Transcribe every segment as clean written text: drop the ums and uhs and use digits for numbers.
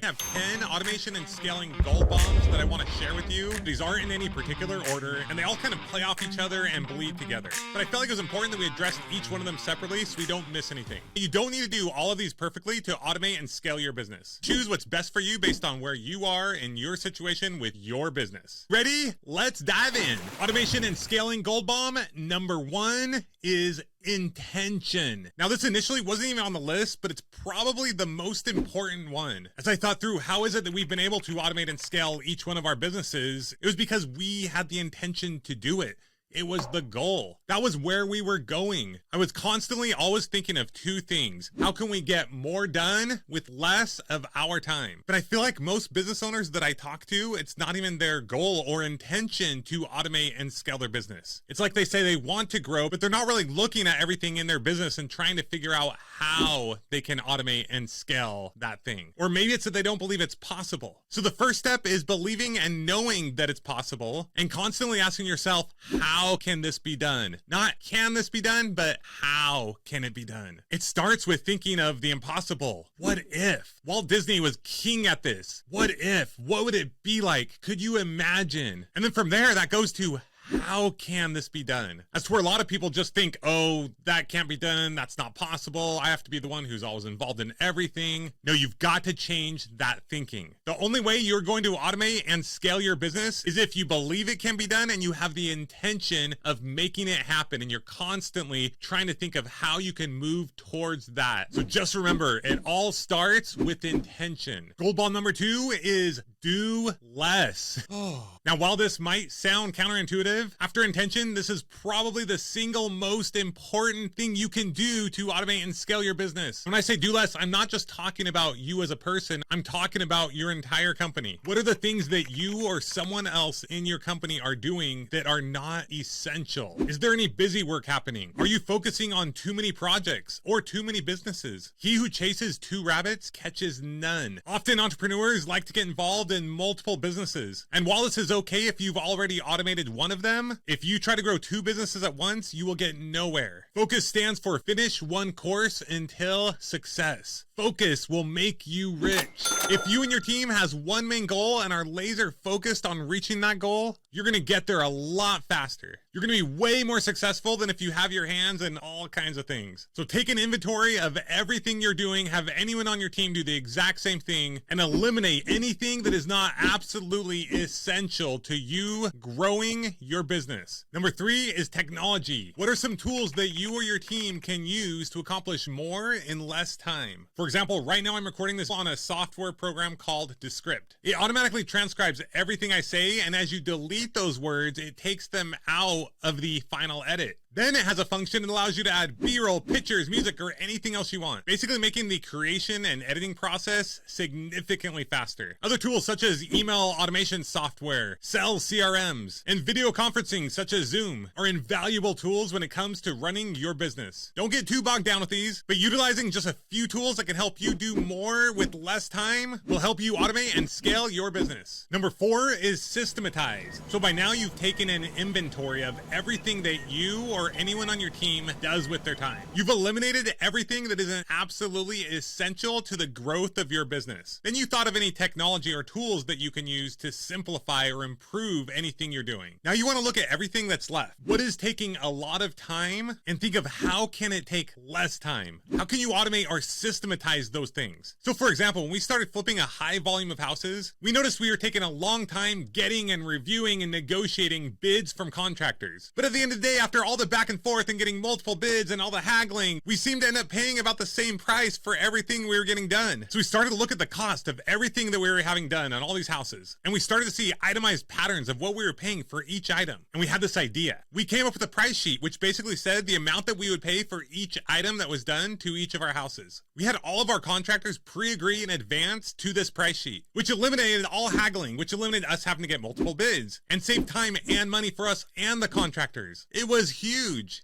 I have 10 automation and scaling gold bombs that I want to share with you. These aren't in any particular order, and they all kind of play off each other and bleed together. But I felt like it was important that we addressed each one of them separately so we don't miss anything. You don't need to do all of these perfectly to automate and scale your business. Choose what's best for you based on where you are in your situation with your business. Ready? Let's dive in. Automation and scaling gold bomb number 1 is intention. Now, this initially wasn't even on the list, but it's probably the most important one. As I thought through how is it that we've been able to automate and scale each one of our businesses, it was because we had the intention to do it. It was the goal. That was where we were going. I was constantly always thinking of two things. How can we get more done with less of our time? But I feel like most business owners that I talk to, it's not even their goal or intention to automate and scale their business. It's like they say they want to grow, but they're not really looking at everything in their business and trying to figure out how they can automate and scale that thing. Or maybe it's that they don't believe it's possible. So the first step is believing and knowing that it's possible and constantly asking yourself, how can this be done? Not can this be done, but how can it be done? It starts with thinking of the impossible. What if? Walt Disney was king at this. What if? What would it be like? Could you imagine? And then from there, that goes to how can this be done? That's where a lot of people just think, oh, that can't be done. That's not possible. I have to be the one who's always involved in everything. No, you've got to change that thinking. The only way you're going to automate and scale your business is if you believe it can be done and you have the intention of making it happen and you're constantly trying to think of how you can move towards that. So just remember, it all starts with intention. Gold ball number 2 is do less. Now, while this might sound counterintuitive, after intention, this is probably the single most important thing you can do to automate and scale your business. When I say do less, I'm not just talking about you as a person. I'm talking about your entire company. What are the things that you or someone else in your company are doing that are not essential? Is there any busy work happening? Are you focusing on too many projects or too many businesses? He who chases 2 rabbits catches none. Often entrepreneurs like to get involved in multiple businesses. And while this is okay if you've already automated one of them, if you try to grow 2 businesses at once, you will get nowhere. Focus stands for finish one course until success. Focus will make you rich. If you and your team has one main goal and are laser focused on reaching that goal, you're going to get there a lot faster. You're going to be way more successful than if you have your hands in all kinds of things. So take an inventory of everything you're doing, have anyone on your team do the exact same thing, and eliminate anything that is not absolutely essential to you growing your business. Number 3 is technology. What are some tools that you or your team can use to accomplish more in less time? For example, right now I'm recording this on a software program called Descript. It automatically transcribes everything I say, and as you delete those words, it takes them out of the final edit. Then it has a function that allows you to add B-roll, pictures, music, or anything else you want, basically making the creation and editing process significantly faster. Other tools such as email automation software, sales CRMs, and video conferencing such as Zoom are invaluable tools when it comes to running your business. Don't get too bogged down with these, but utilizing just a few tools that can help you do more with less time will help you automate and scale your business. Number 4 is systematize. So by now you've taken an inventory of everything that you or anyone on your team does with their time. You've eliminated everything that isn't absolutely essential to the growth of your business. Then you thought of any technology or tools that you can use to simplify or improve anything you're doing. Now you want to look at everything that's left. What is taking a lot of time and think of how can it take less time? How can you automate or systematize those things? So for example, when we started flipping a high volume of houses, we noticed we were taking a long time getting and reviewing and negotiating bids from contractors. But at the end of the day, after all the back and forth and getting multiple bids and all the haggling, we seemed to end up paying about the same price for everything we were getting done. So we started to look at the cost of everything that we were having done on all these houses. And we started to see itemized patterns of what we were paying for each item. And we had this idea. We came up with a price sheet, which basically said the amount that we would pay for each item that was done to each of our houses. We had all of our contractors pre-agree in advance to this price sheet, which eliminated all haggling, which eliminated us having to get multiple bids and saved time and money for us and the contractors. It was huge.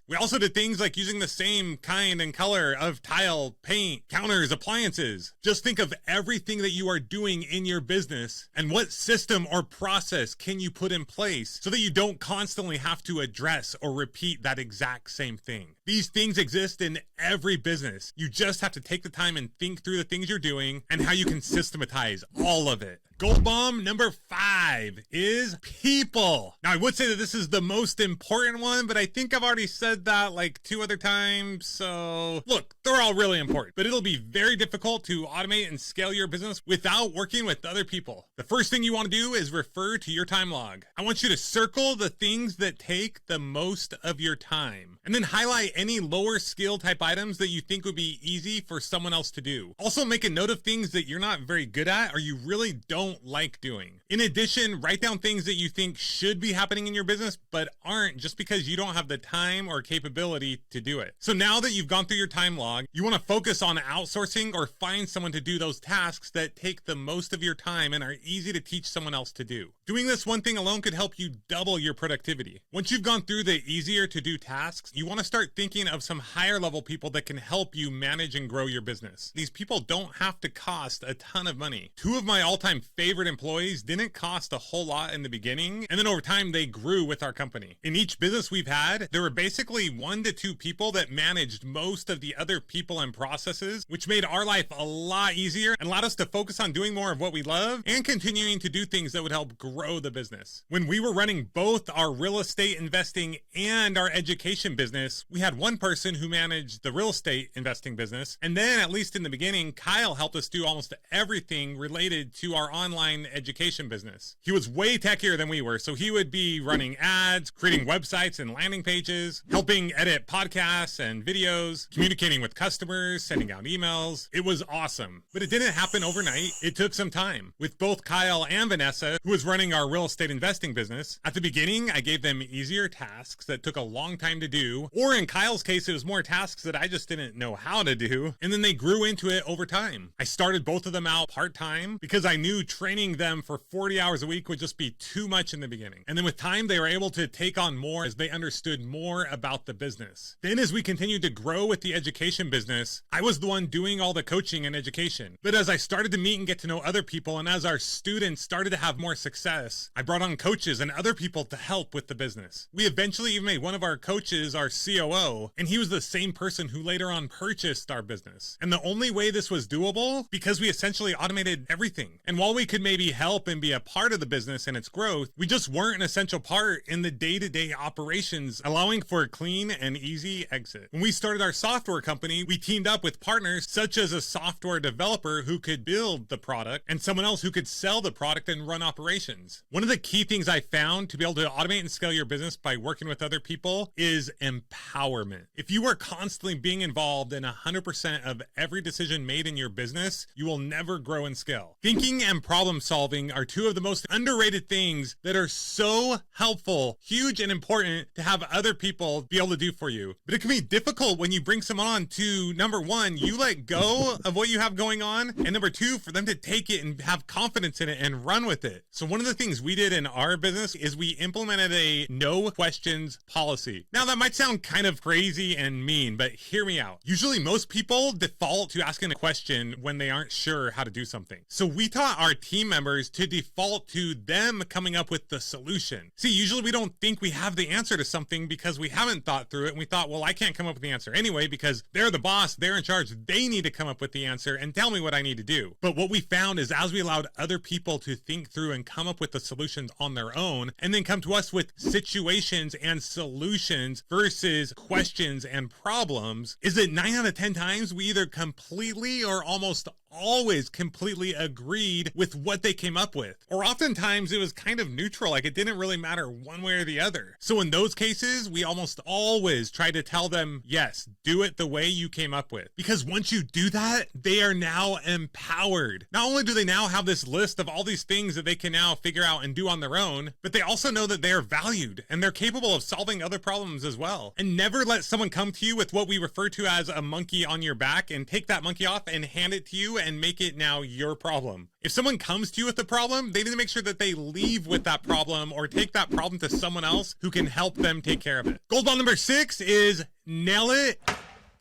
We also did things like using the same kind and color of tile, paint, counters, appliances. Just think of everything that you are doing in your business and what system or process can you put in place so that you don't constantly have to address or repeat that exact same thing. These things exist in every business. You just have to take the time and think through the things you're doing and how you can systematize all of it. Gold bomb number 5 is people. Now, I would say that this is the most important one, but I think I've already said that like 2 other times. So look, they're all really important, but it'll be very difficult to automate and scale your business without working with other people. The first thing you want to do is refer to your time log. I want you to circle the things that take the most of your time, and then highlight any lower skill type items that you think would be easy for someone else to do. Also, make a note of things that you're not very good at or you really don't like doing. In addition, write down things that you think should be happening in your business but aren't, just because you don't have the time or capability to do it. So now that you've gone through your time log, you want to focus on outsourcing or find someone to do those tasks that take the most of your time and are easy to teach someone else to do. Doing this one thing alone could help you double your productivity. Once you've gone through the easier to do tasks, you want to start thinking of some higher level people that can help you manage and grow your business. These people don't have to cost a ton of money. 2 of my all-time favorite employees didn't cost a whole lot in the beginning, and then over time they grew with our company. In each business we've had, there were basically 1 to 2 people that managed most of the other people and processes, which made our life a lot easier and allowed us to focus on doing more of what we love and continuing to do things that would help grow the business. When we were running both our real estate investing and our education business, we had one person who managed the real estate investing business, and then, at least in the beginning, Kyle helped us do almost everything related to our online education business. He was way techier than we were, so he would be running ads, creating websites and landing pages, helping edit podcasts and videos, communicating with customers, sending out emails. It was awesome, but it didn't happen overnight. It took some time. With both Kyle and Vanessa, who was running our real estate investing business, at the beginning, I gave them easier tasks that took a long time to do, or in Kyle's case, it was more tasks that I just didn't know how to do, and then they grew into it over time. I started both of them out part-time because I knew training them for 40 hours a week would just be too much in the beginning. And then with time, they were able to take on more as they understood more about the business. Then as we continued to grow with the education business, I was the one doing all the coaching and education. But as I started to meet and get to know other people, and as our students started to have more success, I brought on coaches and other people to help with the business. We eventually even made one of our coaches our COO, and he was the same person who later on purchased our business. And the only way this was doable, because we essentially automated everything. And while we could maybe help and be a part of the business and its growth, we just weren't an essential part in the day-to-day operations, allowing for a clean and easy exit. When we started our software company, we teamed up with partners such as a software developer who could build the product and someone else who could sell the product and run operations. One of the key things I found to be able to automate and scale your business by working with other people is empowerment. If you are constantly being involved in 100% of every decision made in your business, you will never grow and scale. Thinking and problem solving are 2 of the most underrated things that are so helpful, huge, and important to have other people be able to do for you. But it can be difficult when you bring someone on to, number 1, you let go of what you have going on, and number 2, for them to take it and have confidence in it and run with it. So one of the things we did in our business is we implemented a no questions policy. Now that might sound kind of crazy and mean, but hear me out. Usually most people default to asking a question when they aren't sure how to do something. So we taught our team members to default to them coming up with the solution. See, usually we don't think we have the answer to something because we haven't thought through it, and we thought, well, I can't come up with the answer anyway because they're the boss, they're in charge, they need to come up with the answer and tell me what I need to do. But what we found is as we allowed other people to think through and come up with the solutions on their own, and then come to us with situations and solutions versus questions and problems, is that 9 out of 10 times we either completely or almost always completely agreed with what they came up with. Or oftentimes it was kind of neutral, like it didn't really matter one way or the other. So in those cases, we almost always try to tell them, yes, do it the way you came up with. Because once you do that, they are now empowered. Not only do they now have this list of all these things that they can now figure out and do on their own, but they also know that they are valued and they're capable of solving other problems as well. And never let someone come to you with what we refer to as a monkey on your back and take that monkey off and hand it to you and make it now your problem. If someone comes to you with a problem, they need to make sure that they leave with that problem or take that problem to someone else who can help them take care of it. Gold ball number 6 is nail it,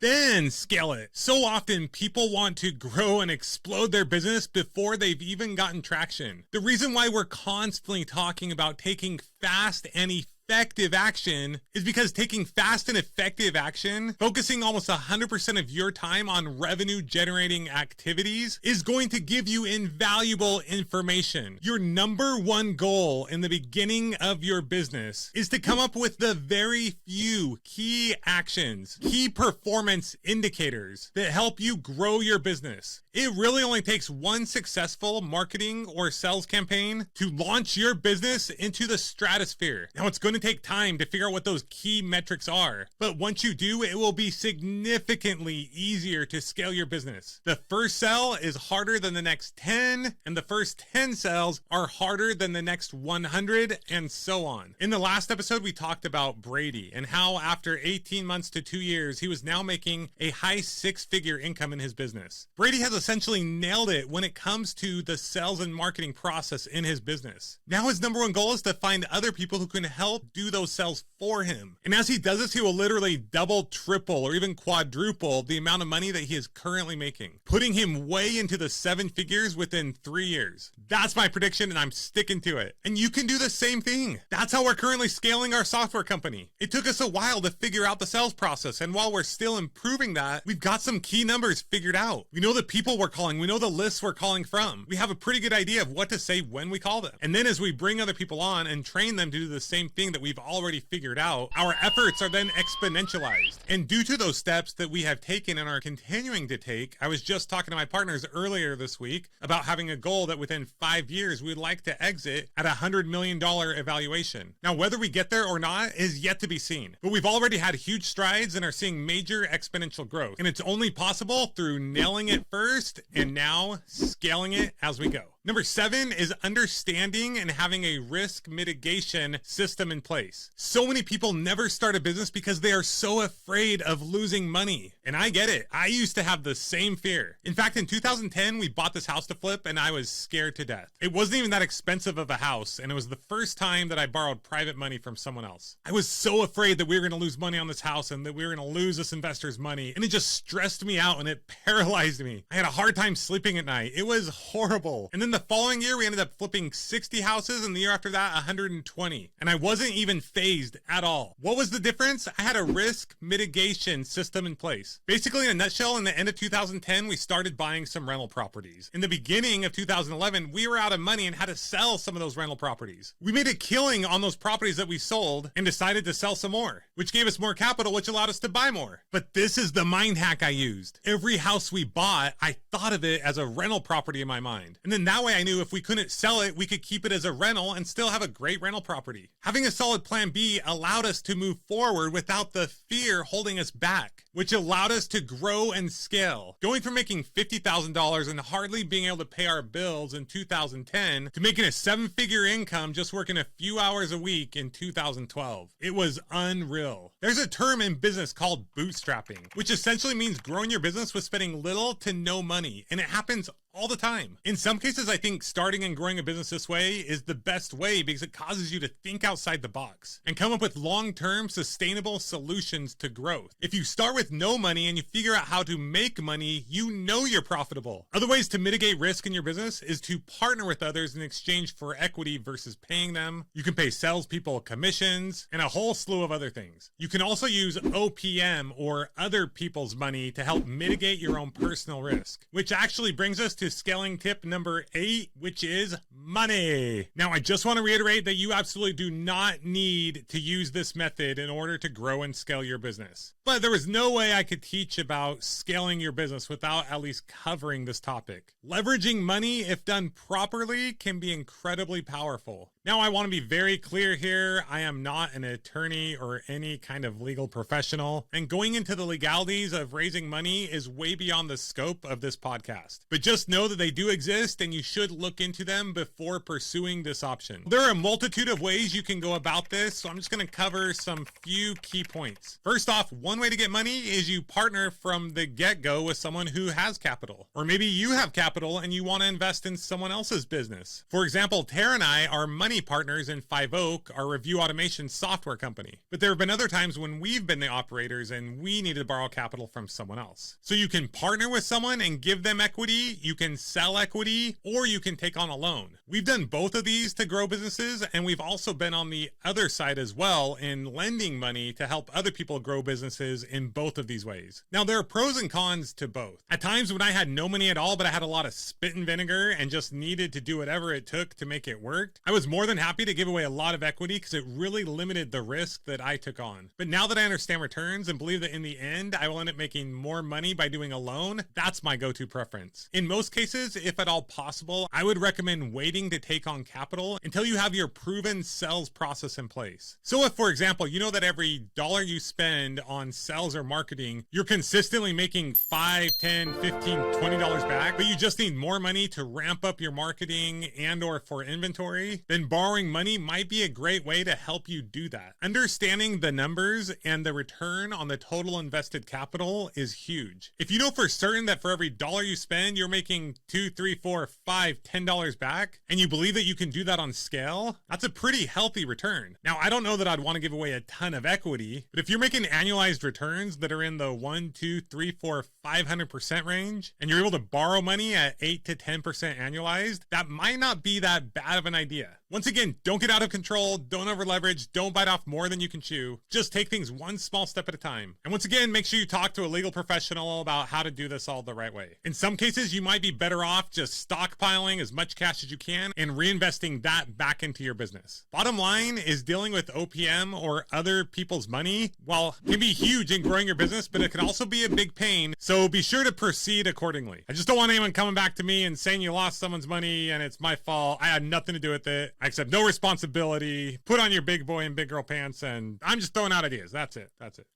then scale it. So often people want to grow and explode their business before they've even gotten traction. The reason why we're constantly talking about taking fast and effective action is because taking fast and effective action, focusing almost 100% of your time on revenue generating activities, is going to give you invaluable information. Your number one goal in the beginning of your business is to come up with the very few key actions, key performance indicators that help you grow your business. It really only takes one successful marketing or sales campaign to launch your business into the stratosphere. Now, it's going to take time to figure out what those key metrics are, but once you do, it will be significantly easier to scale your business. The first sale is harder than the next 10, and the first 10 sales are harder than the next 100, and so on. In the last episode, we talked about Brady and how after 18 months to 2 years, he was now making a high six-figure income in his business. Brady has essentially nailed it when it comes to the sales and marketing process in his business. Now his number one goal is to find other people who can help do those sales for him. And as he does this, he will literally double, triple, or even quadruple the amount of money that he is currently making, putting him way into the seven figures within 3 years. That's my prediction, and I'm sticking to it. And you can do the same thing. That's how we're currently scaling our software company. It took us a while to figure out the sales process, and while we're still improving that, we've got some key numbers figured out. We know the people we're calling, we know the lists we're calling from. We have a pretty good idea of what to say when we call them. And then as we bring other people on and train them to do the same thing that we've already figured out, our efforts are then exponentialized. And due to those steps that we have taken and are continuing to take, I was just talking to my partners earlier this week about having a goal that within 5 years, we'd like to exit at $100 million evaluation. Now, whether we get there or not is yet to be seen, but we've already had huge strides and are seeing major exponential growth. And it's only possible through nailing it first and now scaling it as we go. Number 7 is understanding and having a risk mitigation system in place. So many people never start a business because they are so afraid of losing money. And I get it. I used to have the same fear. In fact, in 2010, we bought this house to flip and I was scared to death. It wasn't even that expensive of a house, and it was the first time that I borrowed private money from someone else. I was so afraid that we were going to lose money on this house and that we were going to lose this investor's money, and it just stressed me out and it paralyzed me. I had a hard time sleeping at night. It was horrible. And then the following year, we ended up flipping 60 houses, and the year after that, 120. And I wasn't even phased at all. What was the difference? I had a risk mitigation system in place. Basically, in a nutshell, in the end of 2010, we started buying some rental properties. In the beginning of 2011, we were out of money and had to sell some of those rental properties. We made a killing on those properties that we sold and decided to sell some more, which gave us more capital, which allowed us to buy more. But this is the mind hack I used. Every house we bought, I thought of it as a rental property in my mind. And then that way I knew if we couldn't sell it, we could keep it as a rental and still have a great rental property. Having a solid plan B allowed us to move forward without the fear holding us back, which allowed us to grow and scale. Going from making $50,000 and hardly being able to pay our bills in 2010 to making a seven-figure income just working a few hours a week in 2012. It was unreal. There's a term in business called bootstrapping, which essentially means growing your business with spending little to no money, and it happens all the time. In some cases, I think starting and growing a business this way is the best way because it causes you to think outside the box and come up with long-term sustainable solutions to growth. If you start with no money and you figure out how to make money, you know you're profitable. Other ways to mitigate risk in your business is to partner with others in exchange for equity versus paying them. You can pay salespeople commissions and a whole slew of other things. You can also use OPM or other people's money to help mitigate your own personal risk, which actually brings us to scaling tip number 8, which is money. Now, I just want to reiterate that you absolutely do not need to use this method in order to grow and scale your business. But there was no way I could teach about scaling your business without at least covering this topic. Leveraging money, if done properly, can be incredibly powerful. Now, I want to be very clear here. I am not an attorney or any kind of legal professional, and going into the legalities of raising money is way beyond the scope of this podcast. But just know that they do exist, and you should look into them before pursuing this option. There are a multitude of ways you can go about this, so I'm just going to cover some few key points. First off, one way to get money is you partner from the get-go with someone who has capital. Or maybe you have capital and you want to invest in someone else's business. For example, Tara and I are money partners in Five Oak, our review automation software company. But there have been other times when we've been the operators and we needed to borrow capital from someone else. So you can partner with someone and give them equity, you can sell equity, or you can take on a loan. We've done both of these to grow businesses, and we've also been on the other side as well in lending money to help other people grow businesses in both of these ways. Now, there are pros and cons to both. At times when I had no money at all, but I had a lot of spit and vinegar and just needed to do whatever it took to make it work, I was more than happy to give away a lot of equity because it really limited the risk that I took on. But now that I understand returns and believe that in the end, I will end up making more money by doing a loan, that's my go-to preference. In most cases, if at all possible, I would recommend waiting to take on capital until you have your proven sales process in place. So if, for example, you know that every dollar you spend on sales or marketing, you're consistently making $5, $10, $15, $20 back, but you just need more money to ramp up your marketing and or for inventory, then borrowing money might be a great way to help you do that. Understanding the numbers and the return on the total invested capital is huge. If you know for certain that for every dollar you spend, you're making $2, $3, $4, $5, $10 back, and you believe that you can do that on scale, that's a pretty healthy return. Now, I don't know that I'd want to give away a ton of equity, but if you're making annualized returns that are in the 1, 2, 3, 4, 500% range, and you're able to borrow money at 8 to 10% annualized, that might not be that bad of an idea. Once again, don't get out of control, don't over leverage, don't bite off more than you can chew. Just take things one small step at a time. And once again, make sure you talk to a legal professional about how to do this all the right way. In some cases, you might be better off just stockpiling as much cash as you can and reinvesting that back into your business. Bottom line is dealing with OPM or other people's money, while can be huge in growing your business, but it can also be a big pain. So be sure to proceed accordingly. I just don't want anyone coming back to me and saying you lost someone's money and it's my fault. I had nothing to do with it. I accept no responsibility. Put on your big boy and big girl pants, and I'm just throwing out ideas. That's it.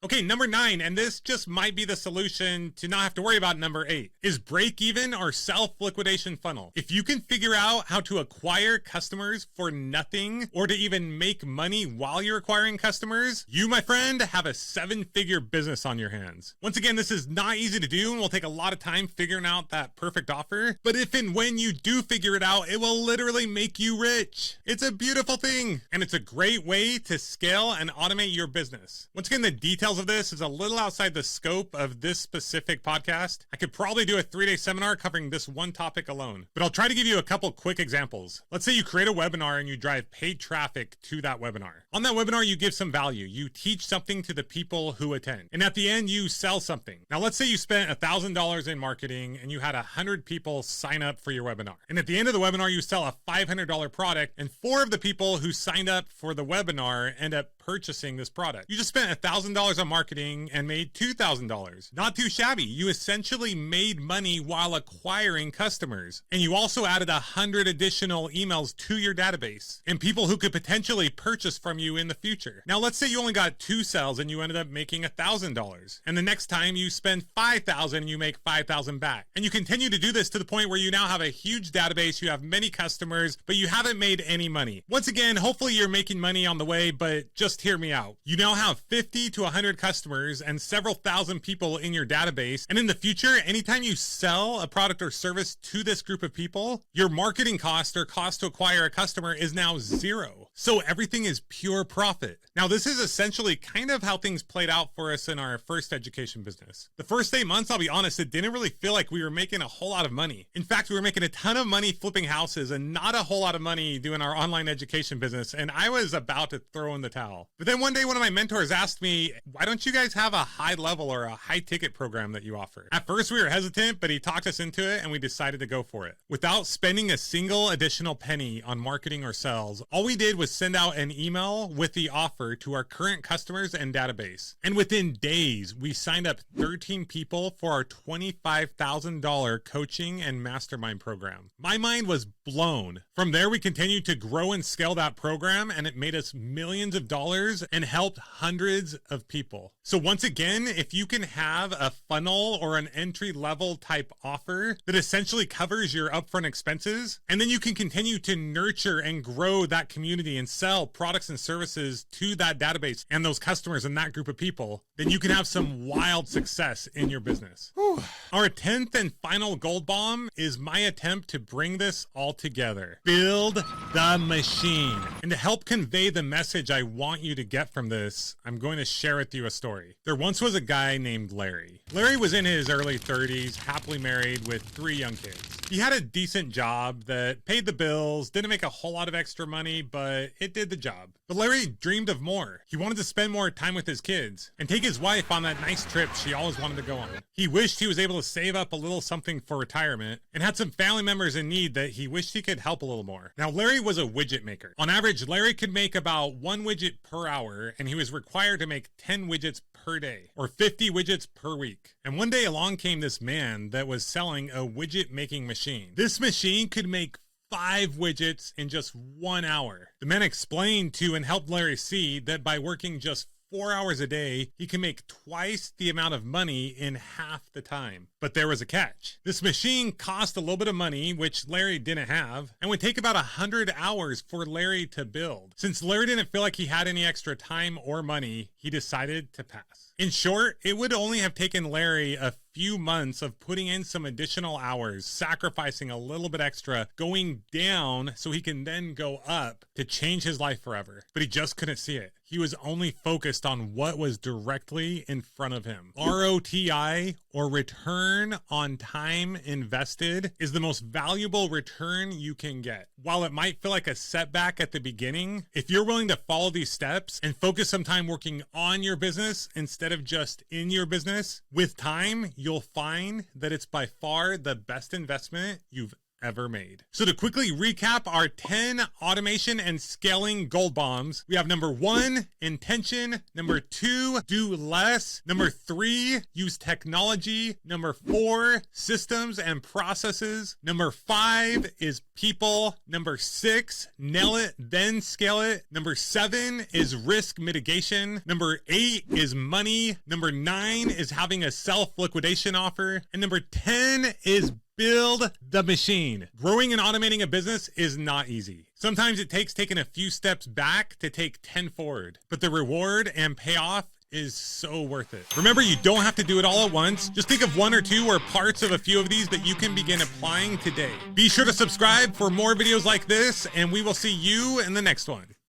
Okay, number 9, and this just might be the solution to not have to worry about number 8, is break even or self-liquidation funnel. If you can figure out how to acquire customers for nothing or to even make money while you're acquiring customers, you, my friend, have a 7-figure business on your hands. Once again, this is not easy to do and will take a lot of time figuring out that perfect offer, but if and when you do figure it out, it will literally make you rich. It's a beautiful thing, and it's a great way to scale and automate your business. Once again, the details of this is a little outside the scope of this specific podcast. I could probably do a 3-day seminar covering this one topic alone, but I'll try to give you a couple quick examples. Let's say you create a webinar and you drive paid traffic to that webinar. On that webinar, you give some value. You teach something to the people who attend, and at the end, you sell something. Now, let's say you spent $1,000 in marketing and you had 100 people sign up for your webinar. And at the end of the webinar, you sell a $500 product, and 4 of the people who signed up for the webinar end up purchasing this product. You just spent $1,000 on marketing and made $2,000. Not too shabby. You essentially made money while acquiring customers. And you also added 100 additional emails to your database and people who could potentially purchase from you in the future. Now, let's say you only got 2 sales and you ended up making $1,000. And the next time you spend $5,000 and you make $5,000 back. And you continue to do this to the point where you now have a huge database, you have many customers, but you haven't made any money. Once again, hopefully you're making money on the way, but just hear me out. You now have 50 to 100 customers and several thousand people in your database. And in the future, anytime you sell a product or service to this group of people, your marketing cost or cost to acquire a customer is now 0. So everything is pure profit. Now, this is essentially kind of how things played out for us in our first education business. The first 8 months, I'll be honest, it didn't really feel like we were making a whole lot of money. In fact, we were making a ton of money flipping houses and not a whole lot of money doing our online education business. And I was about to throw in the towel. But then one day, one of my mentors asked me, why don't you guys have a high level or a high ticket program that you offer? At first, we were hesitant, but he talked us into it and we decided to go for it. Without spending a single additional penny on marketing or sales, all we did was send out an email with the offer to our current customers and database. And within days, we signed up 13 people for our $25,000 coaching and mastermind program. My mind was blown. From there, we continued to grow and scale that program, and it made us millions of dollars and helped hundreds of people. So once again, if you can have a funnel or an entry-level type offer that essentially covers your upfront expenses, and then you can continue to nurture and grow that community frequently and sell products and services to that database and those customers and that group of people, then you can have some wild success in your business. Whew. Our 10th and final gold bomb is my attempt to bring this all together. Build the machine. And to help convey the message I want you to get from this, I'm going to share with you a story. There once was a guy named Larry. Larry was in his early 30s, happily married with 3 young kids. He had a decent job that paid the bills, didn't make a whole lot of extra money, but it did the job. But Larry dreamed of more. He wanted to spend more time with his kids and take his wife on that nice trip she always wanted to go on. He wished he was able to save up a little something for retirement and had some family members in need that he wished he could help a little more. Now, Larry was a widget maker. On average, Larry could make about 1 widget per hour, and he was required to make 10 widgets per day, or 50 widgets per week. And one day along came this man that was selling a widget making machine. This machine could make 5 widgets in just 1 hour. The man explained to and helped Larry see that by working just 4 hours a day, he can make twice the amount of money in half the time. But there was a catch. This machine cost a little bit of money, which Larry didn't have, and would take about 100 hours for Larry to build. Since Larry didn't feel like he had any extra time or money, he decided to pass. In short, it would only have taken Larry a few months of putting in some additional hours, sacrificing a little bit extra, going down so he can then go up to change his life forever. But he just couldn't see it. He was only focused on what was directly in front of him. ROTI, or return on time invested, is the most valuable return you can get. While it might feel like a setback at the beginning, if you're willing to follow these steps and focus some time working on your business instead of just in your business, with time, you'll find that it's by far the best investment you've ever made. So to quickly recap our 10 automation and scaling gold bombs, we have number 1, intention. Number 2, do less. Number 3, use technology. Number 4, systems and processes. Number 5 is people. Number 6, nail it, then scale it. Number 7 is risk mitigation. Number 8 is money. Number 9 is having a self-liquidation offer. And number 10 is build the machine. Growing and automating a business is not easy. Sometimes it takes taking a few steps back to take 10 forward, but the reward and payoff is so worth it. Remember, you don't have to do it all at once. Just think of 1 or 2 or parts of a few of these that you can begin applying today. Be sure to subscribe for more videos like this, and we will see you in the next one.